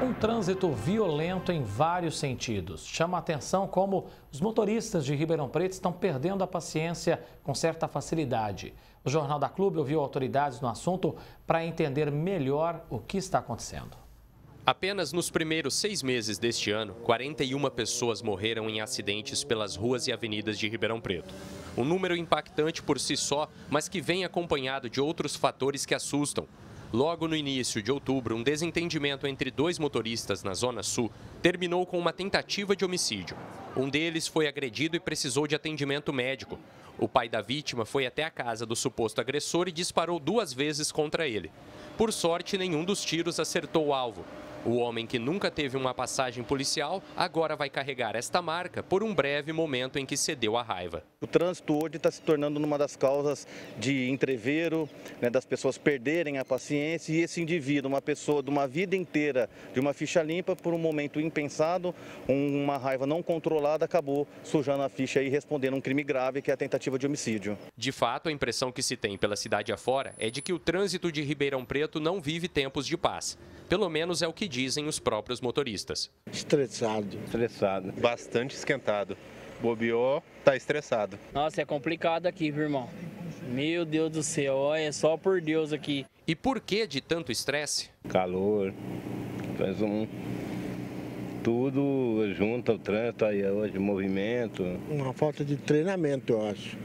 Um trânsito violento em vários sentidos. Chama a atenção como os motoristas de Ribeirão Preto estão perdendo a paciência com certa facilidade. O Jornal da Clube ouviu autoridades no assunto para entender melhor o que está acontecendo. Apenas nos primeiros 6 meses deste ano, 41 pessoas morreram em acidentes pelas ruas e avenidas de Ribeirão Preto. Um número impactante por si só, mas que vem acompanhado de outros fatores que assustam. Logo no início de outubro, um desentendimento entre 2 motoristas na Zona Sul terminou com uma tentativa de homicídio. Um deles foi agredido e precisou de atendimento médico. O pai da vítima foi até a casa do suposto agressor e disparou 2 vezes contra ele. Por sorte, nenhum dos tiros acertou o alvo. O homem, que nunca teve uma passagem policial, agora vai carregar esta marca por um breve momento em que cedeu à raiva. O trânsito hoje está se tornando uma das causas de entrevero, das pessoas perderem a paciência, e esse indivíduo, uma pessoa de uma vida inteira, de uma ficha limpa, por um momento impensado, uma raiva não controlada, acabou sujando a ficha e respondendo um crime grave, que é a tentativa de homicídio. De fato, a impressão que se tem pela cidade afora é de que o trânsito de Ribeirão Preto não vive tempos de paz. Pelo menos é o que dizem os próprios motoristas. Estressado. Bastante esquentado. Bobeou, tá estressado. Nossa, é complicado aqui, viu, irmão? Meu Deus do céu, olha, só por Deus aqui. E por que de tanto estresse? Calor, tudo junto ao trânsito aí hoje, movimento. Uma falta de treinamento, eu acho.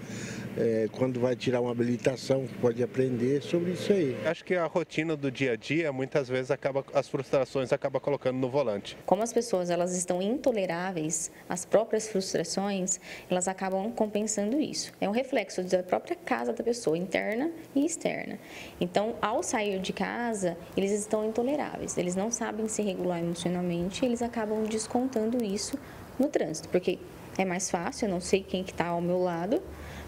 Quando vai tirar uma habilitação, pode aprender sobre isso aí. Acho que a rotina do dia a dia, muitas vezes, as frustrações acabam colocando no volante. Como as pessoas elas estão intoleráveis às próprias frustrações, elas acabam compensando isso. É um reflexo da própria casa da pessoa, interna e externa. Então, ao sair de casa, eles estão intoleráveis, eles não sabem se regular emocionalmente, eles acabam descontando isso no trânsito, porque é mais fácil, eu não sei quem que está ao meu lado.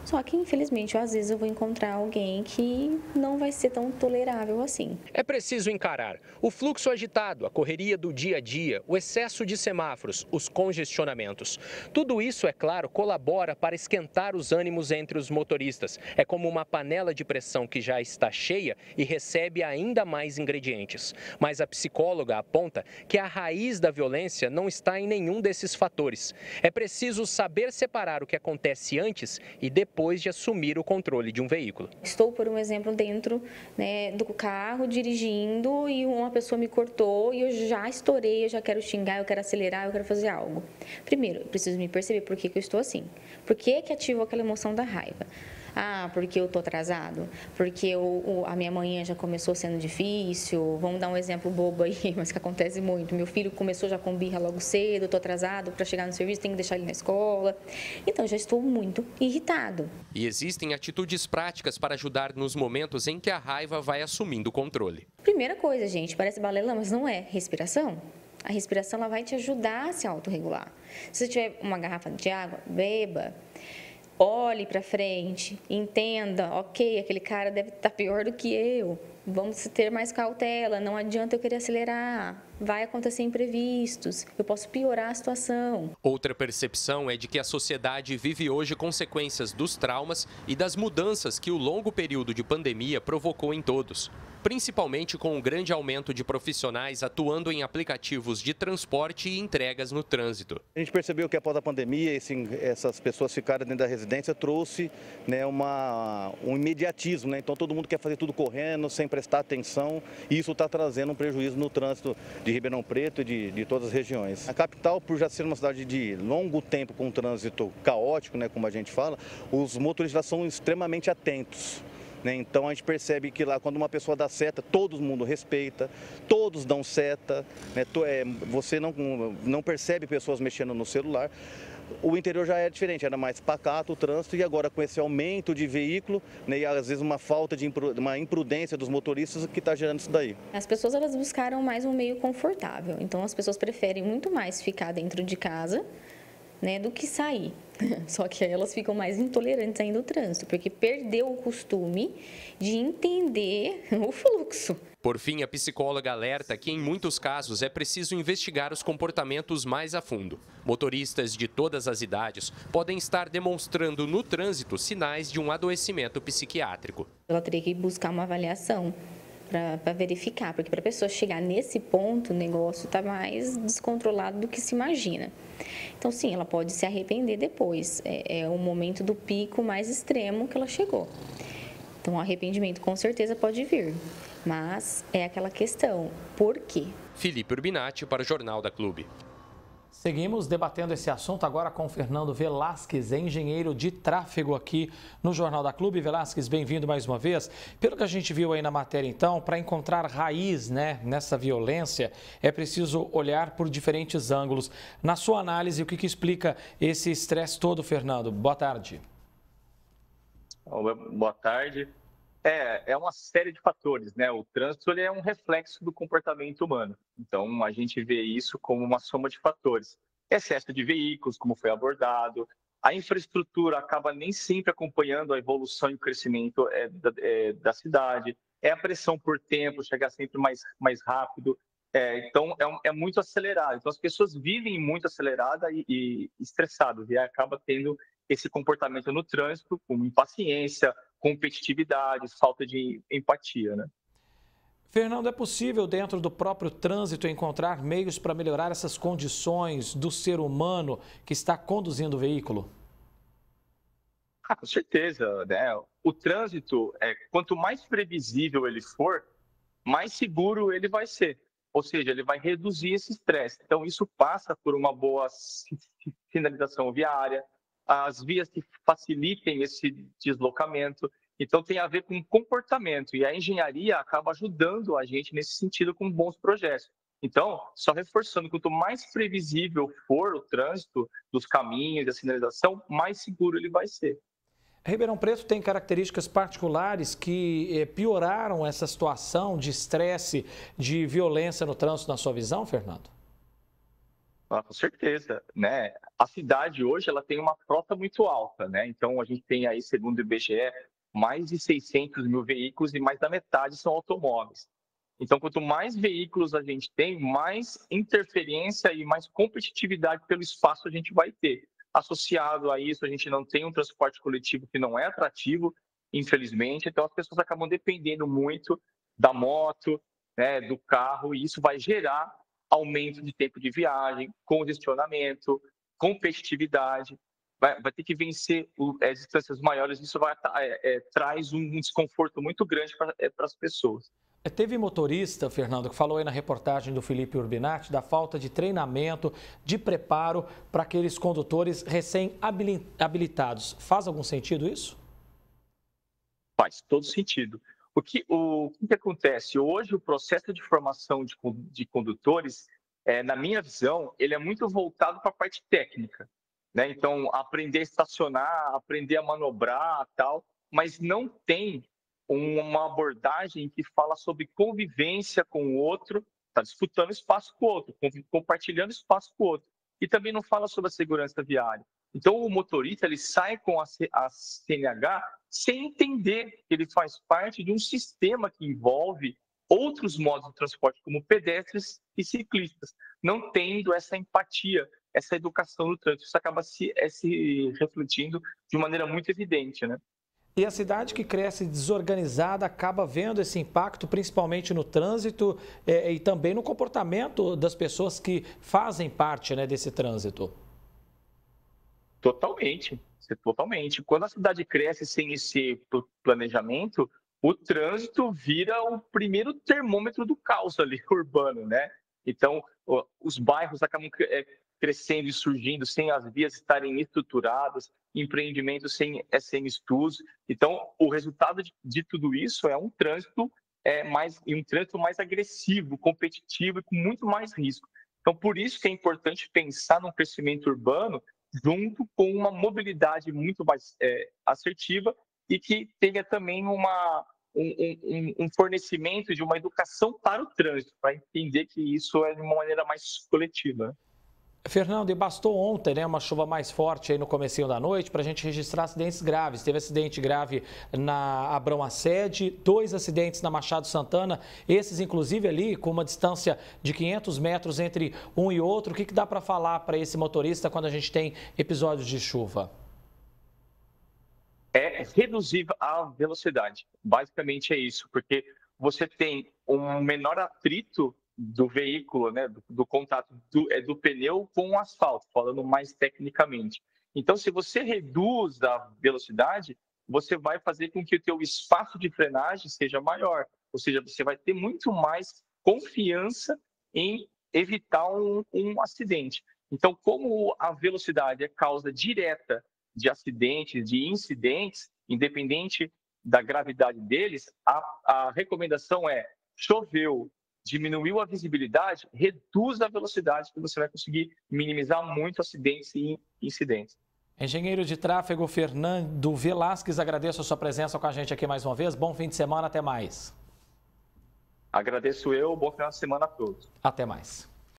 Só que, infelizmente, às vezes eu vou encontrar alguém que não vai ser tão tolerável assim. É preciso encarar o fluxo agitado, a correria do dia a dia, o excesso de semáforos, os congestionamentos. Tudo isso, é claro, colabora para esquentar os ânimos entre os motoristas. É como uma panela de pressão que já está cheia e recebe ainda mais ingredientes. Mas a psicóloga aponta que a raiz da violência não está em nenhum desses fatores. É preciso saber separar o que acontece antes e depois de assumir o controle de um veículo. Estou, por um exemplo, dentro do carro, dirigindo, e uma pessoa me cortou e eu já estourei, eu já quero xingar, eu quero acelerar, eu quero fazer algo. Primeiro, eu preciso me perceber por que eu estou assim. Por que ativou aquela emoção da raiva? Ah, porque eu estou atrasado? Porque a minha manhã já começou sendo difícil? Vamos dar um exemplo bobo aí, mas que acontece muito. Meu filho começou já com birra logo cedo, estou atrasado para chegar no serviço, tenho que deixar ele na escola. Então, já estou muito irritado. E existem atitudes práticas para ajudar nos momentos em que a raiva vai assumindo o controle. Primeira coisa, gente, parece balela, mas não é. Respiração. A respiração ela vai te ajudar a se autorregular. Se você tiver uma garrafa de água, beba. Olhe para frente, entenda, ok, aquele cara deve estar pior do que eu, vamos ter mais cautela, não adianta eu querer acelerar, vai acontecer imprevistos, eu posso piorar a situação. Outra percepção é de que a sociedade vive hoje consequências dos traumas e das mudanças que o longo período de pandemia provocou em todos. Principalmente com o grande aumento de profissionais atuando em aplicativos de transporte e entregas no trânsito. A gente percebeu que após a pandemia, essas pessoas ficarem dentro da residência trouxe um imediatismo. Então todo mundo quer fazer tudo correndo, sem prestar atenção, e isso está trazendo um prejuízo no trânsito de Ribeirão Preto e de todas as regiões. A capital, por já ser uma cidade de longo tempo com um trânsito caótico, como a gente fala, os motoristas são extremamente atentos. Então a gente percebe que lá, quando uma pessoa dá seta, todo mundo respeita, todos dão seta, você não percebe pessoas mexendo no celular. O interior já era diferente, era mais pacato o trânsito, e agora com esse aumento de veículo, e às vezes uma falta de uma imprudência dos motoristas que está gerando isso daí. As pessoas elas buscaram mais um meio confortável, então as pessoas preferem muito mais ficar dentro de casa, do que sair. Só que elas ficam mais intolerantes ainda ao trânsito, porque perdeu o costume de entender o fluxo. Por fim, a psicóloga alerta que, em muitos casos, é preciso investigar os comportamentos mais a fundo. Motoristas de todas as idades podem estar demonstrando no trânsito sinais de um adoecimento psiquiátrico. Ela teria que buscar uma avaliação, para verificar, porque para a pessoa chegar nesse ponto, o negócio está mais descontrolado do que se imagina. Então, sim, ela pode se arrepender depois. É o momento do pico mais extremo que ela chegou. Então, o arrependimento com certeza pode vir, mas é aquela questão, por quê? Felipe Urbinati para o Jornal da Clube. Seguimos debatendo esse assunto agora com o Fernando Velasquez, engenheiro de tráfego aqui no Jornal da Clube. Velasquez, bem-vindo mais uma vez. Pelo que a gente viu aí na matéria, então, para encontrar raiz, né, nessa violência, é preciso olhar por diferentes ângulos. Na sua análise, o que explica esse estresse todo, Fernando? Boa tarde. Boa tarde. É uma série de fatores, né? O trânsito ele é um reflexo do comportamento humano. Então, a gente vê isso como uma soma de fatores. Excesso de veículos, como foi abordado. A infraestrutura acaba nem sempre acompanhando a evolução e o crescimento da cidade. É a pressão por tempo, chegar sempre mais rápido. Então, é muito acelerado. Então, as pessoas vivem muito acelerada e estressadas. E acaba tendo esse comportamento no trânsito, como impaciência, competitividade, falta de empatia, né? Fernando, é possível dentro do próprio trânsito encontrar meios para melhorar essas condições do ser humano que está conduzindo o veículo? Com certeza, né? O trânsito, quanto mais previsível ele for, mais seguro ele vai ser. Ou seja, ele vai reduzir esse estresse. Então, isso passa por uma boa sinalização viária, as vias que facilitem esse deslocamento. Então, tem a ver com comportamento. E a engenharia acaba ajudando a gente nesse sentido com bons projetos. Então, só reforçando, quanto mais previsível for o trânsito dos caminhos, da sinalização, mais seguro ele vai ser. Ribeirão Preto tem características particulares que pioraram essa situação de estresse, de violência no trânsito, na sua visão, Fernando? Com certeza, né? A cidade hoje ela tem uma frota muito alta, né? Então a gente tem aí, segundo o IBGE, mais de 600 mil veículos e mais da metade são automóveis. Então, quanto mais veículos a gente tem, mais interferência e mais competitividade pelo espaço a gente vai ter. Associado a isso, a gente não tem um transporte coletivo que não é atrativo, infelizmente. Então, as pessoas acabam dependendo muito da moto, né, do carro, e isso vai gerar aumento de tempo de viagem, congestionamento, competitividade, vai ter que vencer as distâncias maiores, isso traz um desconforto muito grande para as pessoas. Teve motorista, Fernando, que falou aí na reportagem do Felipe Urbinati da falta de treinamento, de preparo para aqueles condutores recém-habilitados. Faz algum sentido isso? Faz todo sentido. O que acontece? Hoje, o processo de formação de condutores, na minha visão, ele é muito voltado para a parte técnica, né? Então, aprender a estacionar, aprender a manobrar, tal, mas não tem uma abordagem que fala sobre convivência com o outro, está disputando espaço com o outro, compartilhando espaço com o outro. E também não fala sobre a segurança viária. Então, o motorista ele sai com a CNH sem entender que ele faz parte de um sistema que envolve outros modos de transporte, como pedestres e ciclistas, não tendo essa empatia, essa educação no trânsito. Isso acaba se refletindo de maneira muito evidente, né? E a cidade que cresce desorganizada acaba vendo esse impacto, principalmente no trânsito e também no comportamento das pessoas que fazem parte, né, desse trânsito. Totalmente. Quando a cidade cresce sem esse planejamento, o trânsito vira o primeiro termômetro do caos ali urbano, né? Então, os bairros acabam crescendo e surgindo sem as vias estarem estruturadas, empreendimentos sem estudos. Então, o resultado de tudo isso é um trânsito mais agressivo, competitivo e com muito mais risco. Então, por isso que é importante pensar no crescimento urbano junto com uma mobilidade muito mais assertiva e que tenha também um fornecimento de uma educação para o trânsito, para entender que isso é de uma maneira mais coletiva. Fernando, e bastou ontem, né, uma chuva mais forte aí no comecinho da noite para a gente registrar acidentes graves. Teve acidente grave na Abrão Assede, 2 acidentes na Machado Santana, esses inclusive ali com uma distância de 500 metros entre um e outro. O que dá para falar para esse motorista quando a gente tem episódios de chuva? É reduzir a velocidade, basicamente é isso, porque você tem um menor atrito do veículo, né, do contato do pneu com o asfalto, falando mais tecnicamente. Então, se você reduz a velocidade, você vai fazer com que o teu espaço de frenagem seja maior, ou seja, você vai ter muito mais confiança em evitar um acidente. Então, como a velocidade é causa direta de acidentes, de incidentes, independente da gravidade deles, a recomendação é: choveu, diminuiu a visibilidade, reduz a velocidade, que você vai conseguir minimizar muito acidentes e incidentes. Engenheiro de tráfego Fernando Velasquez, agradeço a sua presença com a gente aqui mais uma vez. Bom fim de semana, até mais. Agradeço eu, bom final de semana a todos. Até mais.